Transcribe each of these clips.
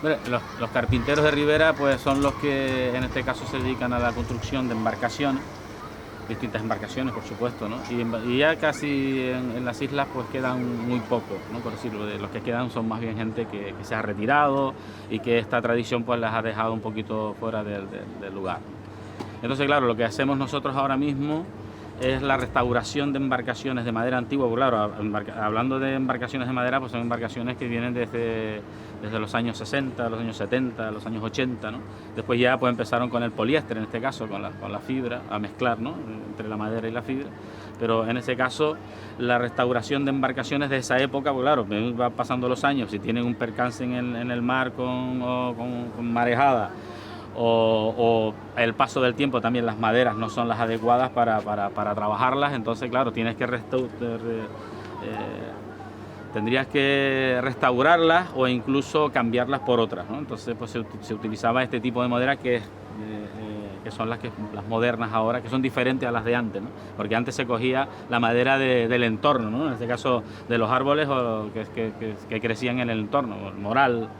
Bueno, los carpinteros de ribera pues son los que en este caso se dedican a la construcción de embarcaciones, distintas embarcaciones por supuesto, ¿no? Y ya casi en las islas pues quedan muy pocos, ¿no? Por decirlo, de los que quedan son más bien gente que se ha retirado y que esta tradición pues las ha dejado un poquito fuera del lugar. Entonces claro, lo que hacemos nosotros ahora mismo es la restauración de embarcaciones de madera antigua. Claro, hablando de embarcaciones de madera, pues son embarcaciones que vienen desde los años 60, los años 70, los años 80, ¿no? Después ya pues empezaron con el poliéster, en este caso, con la fibra, a mezclar, ¿no? Entre la madera y la fibra. Pero en ese caso, la restauración de embarcaciones de esa época, pues claro, va pasando los años, si tienen un percance en el mar con marejada, o el paso del tiempo también las maderas no son las adecuadas para trabajarlas, entonces claro, tienes que tendrías que restaurarlas o incluso cambiarlas por otras, ¿no? Entonces pues se utilizaba este tipo de madera que son las modernas ahora, que son diferentes a las de antes, ¿no? Porque antes se cogía la madera del entorno, ¿no? En este caso de los árboles que crecían en el entorno, el moral.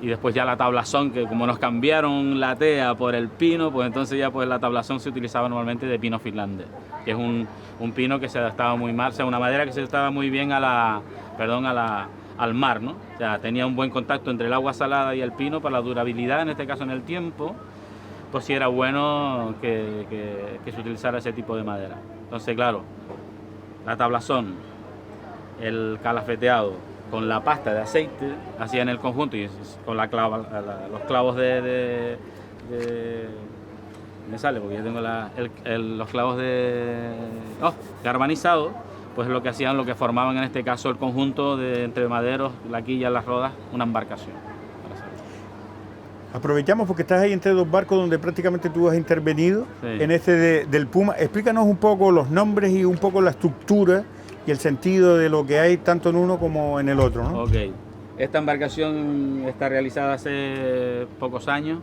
Y después ya la tablazón, que como nos cambiaron la tea por el pino, pues entonces ya pues la tablazón se utilizaba normalmente de pino finlandés, que es un pino que se adaptaba muy mal, o sea, una madera que se adaptaba muy bien al mar, ¿no? O sea, tenía un buen contacto entre el agua salada y el pino para la durabilidad, en este caso en el tiempo, pues sí era bueno que se utilizara ese tipo de madera. Entonces, claro, la tablazón, el calafeteado, con la pasta de aceite, hacían el conjunto y con los clavos me sale porque yo tengo los clavos galvanizados, pues lo que hacían, lo que formaban en este caso el conjunto entre maderos, la quilla, las rodas, una embarcación. Aprovechamos porque estás ahí entre dos barcos donde prácticamente tú has intervenido, sí. En del Puma. Explícanos un poco los nombres y un poco la estructura y el sentido de lo que hay tanto en uno como en el otro, ¿no? Ok. Esta embarcación está realizada hace pocos años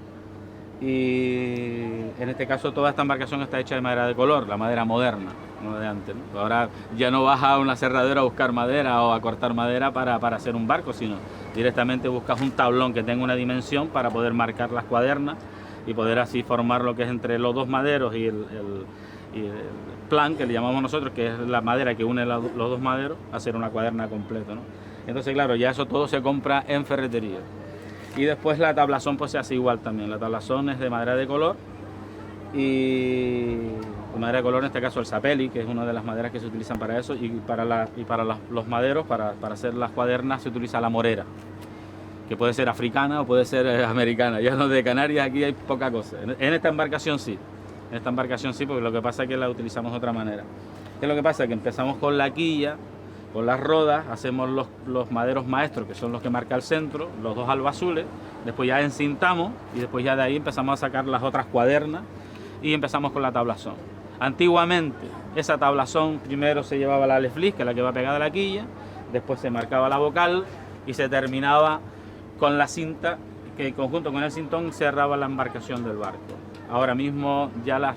y en este caso toda esta embarcación está hecha de madera de color, la madera moderna, no de antes, ¿no? Ahora ya no vas a un aserradero a buscar madera o a cortar madera para hacer un barco, sino directamente buscas un tablón que tenga una dimensión para poder marcar las cuadernas y poder así formar lo que es entre los dos maderos y el plan, que le llamamos nosotros, que es la madera que une los dos maderos, hacer una cuaderna completa, ¿no? Entonces, claro, ya eso todo se compra en ferretería. Y después la tablazón pues se hace igual también. La tablazón es de madera de color y madera de color, en este caso el sapeli, que es una de las maderas que se utilizan para eso, y para los maderos, para hacer las cuadernas se utiliza la morera, que puede ser africana o puede ser americana. Ya no, de Canarias aquí hay poca cosa. En esta embarcación sí. En esta embarcación sí, porque lo que pasa es que la utilizamos de otra manera. ¿Qué es lo que pasa? Que empezamos con la quilla, con las rodas, hacemos los maderos maestros, que son los que marca el centro, los dos albazules, después ya encintamos y después ya de ahí empezamos a sacar las otras cuadernas y empezamos con la tablazón. Antiguamente esa tablazón primero se llevaba la aleflis, que es la que va pegada a la quilla, después se marcaba la vocal y se terminaba con la cinta, que en conjunto con el cintón cerraba la embarcación del barco. Ahora mismo ya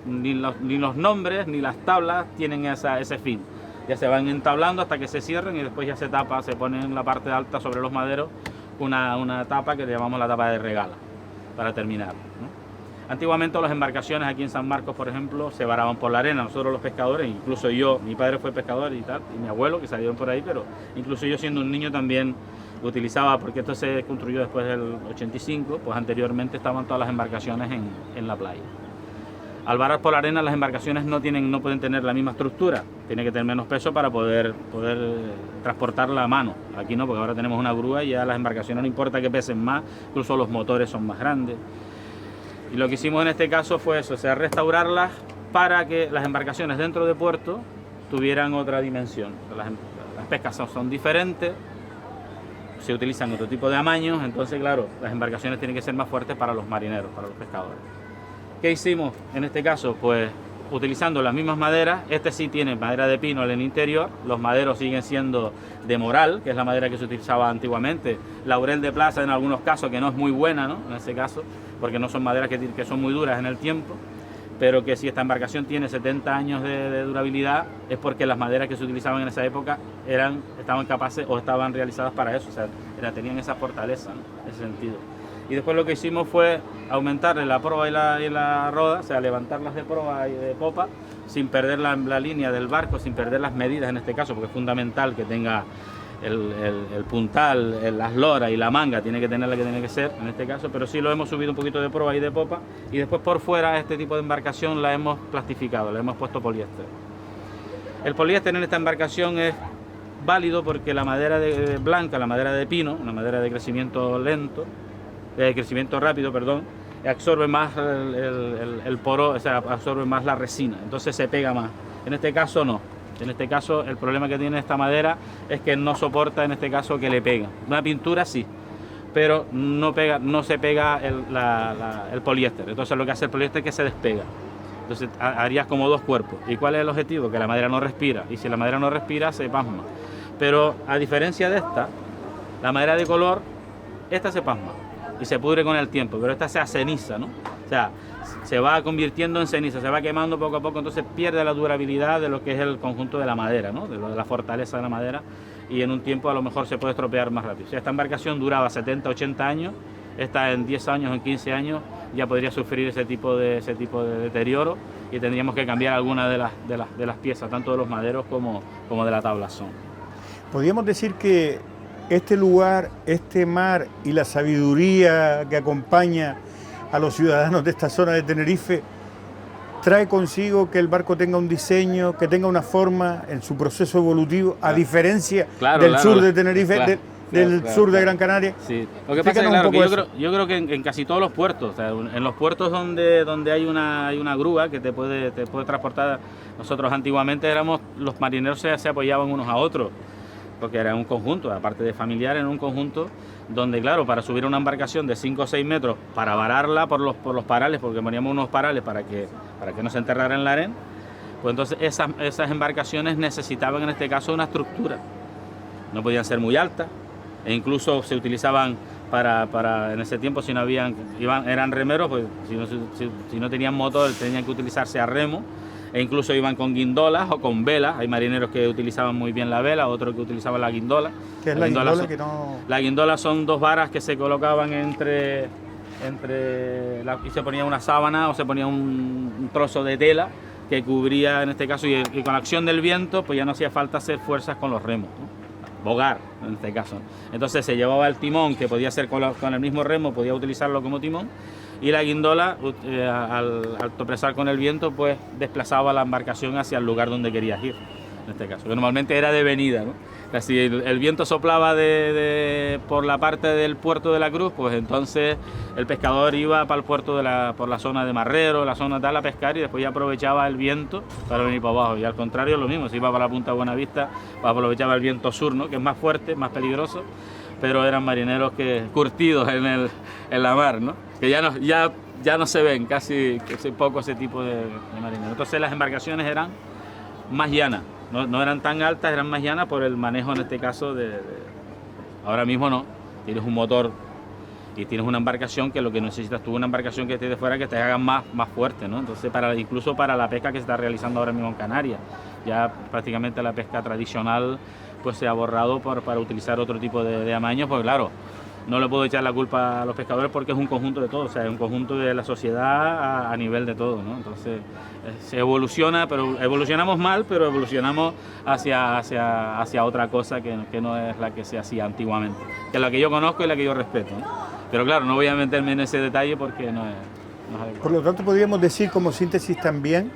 ni los nombres ni las tablas tienen ese fin. Ya se van entablando hasta que se cierren y después ya se tapa, se pone en la parte alta sobre los maderos una tapa que le llamamos la tapa de regala, para terminar, ¿no? Antiguamente las embarcaciones aquí en San Marcos, por ejemplo, se varaban por la arena. Nosotros los pescadores, incluso yo, mi padre fue pescador y tal, y mi abuelo, que salieron por ahí, pero incluso yo siendo un niño también lo utilizaba, porque esto se construyó después del 85, pues anteriormente estaban todas las embarcaciones en la playa. Al varar por la arena las embarcaciones no pueden tener la misma estructura, tiene que tener menos peso para poder transportarla a mano. Aquí no, porque ahora tenemos una grúa y ya las embarcaciones no importa que pesen más, incluso los motores son más grandes. Y lo que hicimos en este caso fue eso, o sea, restaurarlas para que las embarcaciones dentro de puerto tuvieran otra dimensión. Las pescas son diferentes, se utilizan otro tipo de amaños, entonces claro, las embarcaciones tienen que ser más fuertes para los marineros, para los pescadores. ¿Qué hicimos en este caso? Pues utilizando las mismas maderas. Este sí tiene madera de pino en el interior, los maderos siguen siendo de moral, que es la madera que se utilizaba antiguamente, laurel de plaza en algunos casos, que no es muy buena, ¿no? En ese caso, porque no son maderas que son muy duras en el tiempo, pero que si esta embarcación tiene 70 años de durabilidad es porque las maderas que se utilizaban en esa época estaban capaces o estaban realizadas para eso, o sea, tenían esa fortaleza, ¿no? En ese sentido. Y después lo que hicimos fue aumentarle la proa y la roda, o sea, levantarlas de proa y de popa, sin perder la línea del barco, sin perder las medidas en este caso, porque es fundamental que tenga el puntal, las loras y la manga, tiene que tener la que tiene que ser en este caso, pero sí lo hemos subido un poquito de proa y de popa, y después por fuera este tipo de embarcación la hemos plastificado, le hemos puesto poliéster. El poliéster en esta embarcación es válido porque la madera blanca, la madera de pino, una madera de crecimiento lento, de crecimiento rápido, perdón, absorbe más el poro, o sea, absorbe más la resina, entonces se pega más. En este caso no. En este caso el problema que tiene esta madera es que no soporta en este caso que le pega. Una pintura sí, pero no se pega el poliéster. Entonces lo que hace el poliéster es que se despega. Entonces harías como dos cuerpos. ¿Y cuál es el objetivo? Que la madera no respira. Y si la madera no respira, se pasma. Pero a diferencia de esta, la madera de color, esta se pasma y se pudre con el tiempo, pero esta se hace ceniza, ¿no? O sea, se va convirtiendo en ceniza, se va quemando poco a poco, entonces pierde la durabilidad de lo que es el conjunto de la madera, ¿no? De la fortaleza de la madera, y en un tiempo a lo mejor se puede estropear más rápido. O sea, esta embarcación duraba 70, 80 años, esta en 10 años, en 15 años ya podría sufrir ese tipo de deterioro y tendríamos que cambiar algunas de las piezas, tanto de los maderos como de la tablazón. Podríamos decir que este lugar, este mar y la sabiduría que acompaña a los ciudadanos de esta zona de Tenerife trae consigo que el barco tenga un diseño, que tenga una forma en su proceso evolutivo, a diferencia del sur de Tenerife, del sur de Gran Canaria. Sí. Lo que pasa es que, yo creo que en casi todos los puertos, o sea, en los puertos donde hay una grúa que te puede transportar, nosotros antiguamente los marineros se apoyaban unos a otros, porque era un conjunto, aparte de familiar, era un conjunto donde, claro, para subir una embarcación de 5 o 6 metros, para vararla por los parales, porque poníamos unos parales para que no se enterrara en la arena, pues entonces esas embarcaciones necesitaban en este caso una estructura. No podían ser muy altas, e incluso se utilizaban para en ese tiempo, si no eran remeros, pues si no tenían motor, tenían que utilizarse a remo, e incluso iban con guindolas o con velas. Hay marineros que utilizaban muy bien la vela, otros que utilizaban la guindola. ¿Qué es la guindola? La guindola son dos varas que se colocaban y se ponía una sábana o se ponía un trozo de tela que cubría en este caso, y con la acción del viento pues ya no hacía falta hacer fuerzas con los remos, ¿no? Bogar en este caso. Entonces se llevaba el timón, que podía ser con el mismo remo, podía utilizarlo como timón, y la guindola, al tropezar con el viento, pues desplazaba la embarcación hacia el lugar donde querías ir, en este caso, que normalmente era de venida, ¿no? Si el viento soplaba por la parte del puerto de la Cruz, pues entonces el pescador iba para el puerto por la zona de Marrero, la zona tal, a pescar, y después ya aprovechaba el viento para venir para abajo. Y al contrario, lo mismo, si iba para la punta de Buenavista, pues aprovechaba el viento sur, ¿no? Que es más fuerte, más peligroso, pero eran marineros curtidos en la mar, ¿no? Que ya no se ven casi poco ese tipo de marineros. Entonces las embarcaciones eran más llanas, no eran tan altas, eran más llanas por el manejo en este caso ahora mismo no, tienes un motor y tienes una embarcación que lo que necesitas tú, una embarcación que esté de fuera, que te haga más fuerte, ¿no? Entonces incluso para la pesca que se está realizando ahora mismo en Canarias, ya prácticamente la pesca tradicional pues se ha borrado para utilizar otro tipo de amaños, porque claro, no le puedo echar la culpa a los pescadores porque es un conjunto de todo, o sea, es un conjunto de la sociedad a nivel de todo, ¿no? Entonces se evoluciona, pero evolucionamos mal, pero evolucionamos hacia otra cosa que no es la que se hacía antiguamente, que es la que yo conozco y la que yo respeto, ¿no? Pero claro, no voy a meterme en ese detalle porque no es adecuado. Por lo tanto, podríamos decir como síntesis también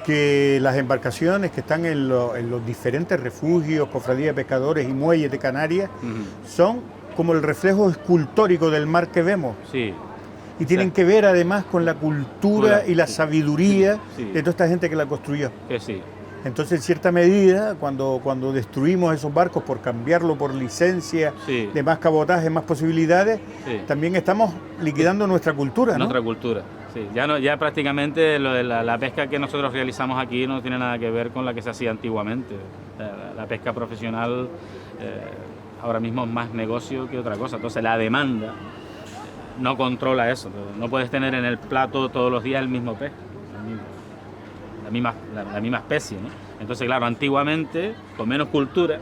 que las embarcaciones que están en los diferentes refugios, cofradías de pescadores y muelles de Canarias son como el reflejo escultórico del mar que vemos. Sí. Y tienen que ver además con la cultura y la sabiduría de toda esta gente que la construyó. Que sí. Entonces, en cierta medida, cuando destruimos esos barcos por cambiarlo por licencia, de más cabotaje, más posibilidades, también estamos liquidando nuestra cultura, ¿no? Nuestra cultura, sí. Ya prácticamente la pesca que nosotros realizamos aquí no tiene nada que ver con la que se hacía antiguamente. La pesca profesional ahora mismo es más negocio que otra cosa. Entonces la demanda no controla eso. No puedes tener en el plato todos los días el mismo pez. la misma especie, ¿no? Entonces, claro, antiguamente, con menos cultura,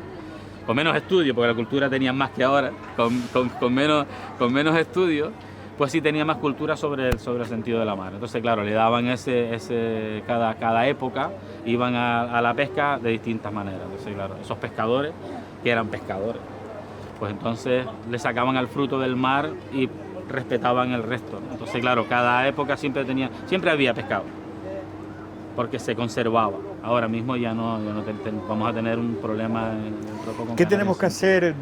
con menos estudio, porque la cultura tenía más que ahora, con menos estudio, pues sí tenía más cultura sobre el sentido de la mar. Entonces, claro, le daban cada época, iban a la pesca de distintas maneras. Entonces, claro, esos pescadores, que eran pescadores, pues entonces le sacaban al fruto del mar y respetaban el resto, ¿no? Entonces, claro, cada época siempre había pescado, porque se conservaba. Ahora mismo ya no vamos a tener un problema dentro de poco. ¿Qué tenemos que hacer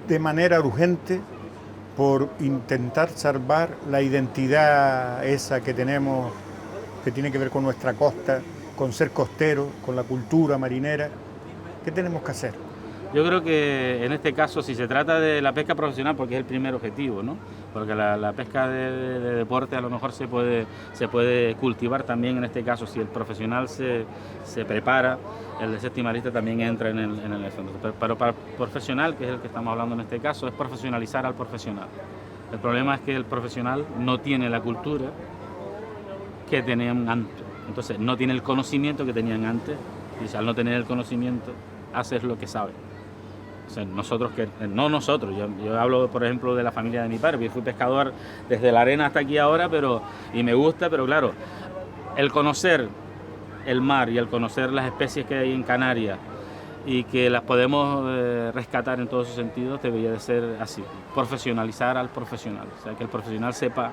de manera urgente por intentar salvar la identidad esa que tenemos, que tiene que ver con nuestra costa, con ser costero, con la cultura marinera? ¿Qué tenemos que hacer? Yo creo que en este caso, si se trata de la pesca profesional, porque es el primer objetivo, ¿no? Porque la pesca de deporte a lo mejor se puede cultivar también en este caso. Si el profesional se prepara, el desestimalista también entra en el asunto. Pero para el profesional, que es el que estamos hablando en este caso, es profesionalizar al profesional. El problema es que el profesional no tiene la cultura que tenían antes. Entonces, no tiene el conocimiento que tenían antes. Y al no tener el conocimiento, haces lo que sabes. O sea, yo hablo, por ejemplo, de la familia de mi padre. Yo fui pescador desde la arena hasta aquí ahora, y me gusta, pero claro, el conocer el mar y el conocer las especies que hay en Canarias y que las podemos rescatar en todos sus sentidos, debería de ser así, profesionalizar al profesional. O sea, que el profesional sepa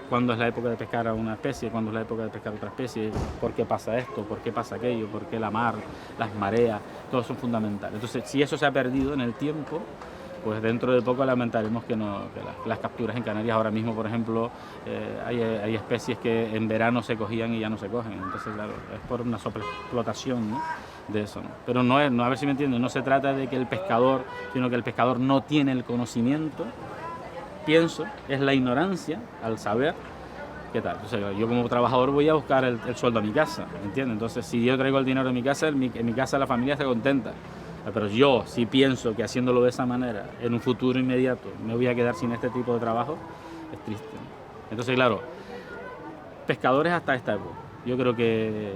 cuándo es la época de pescar a una especie, cuándo es la época de pescar a otra especie, por qué pasa esto, por qué pasa aquello, por qué la mar, las mareas, todos son fundamentales. Entonces, si eso se ha perdido en el tiempo, pues dentro de poco lamentaremos que las capturas en Canarias ahora mismo, por ejemplo, hay especies que en verano se cogían y ya no se cogen. Entonces, claro, es por una sobreexplotación, ¿no?, de eso, ¿no? Pero no, a ver si me entienden, no se trata de que el pescador, sino que el pescador no tiene el conocimiento. Pienso, es la ignorancia al saber qué tal. O sea, yo como trabajador voy a buscar el sueldo a mi casa, ¿entiendes? Entonces, si yo traigo el dinero de mi casa, en mi casa la familia está contenta. Pero yo, si pienso que haciéndolo de esa manera, en un futuro inmediato, me voy a quedar sin este tipo de trabajo, es triste, ¿no? Entonces, claro, pescadores hasta esta época. Yo creo que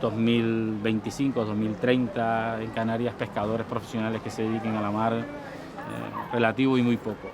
2025, 2030, en Canarias, pescadores profesionales que se dediquen a la mar, relativo y muy poco.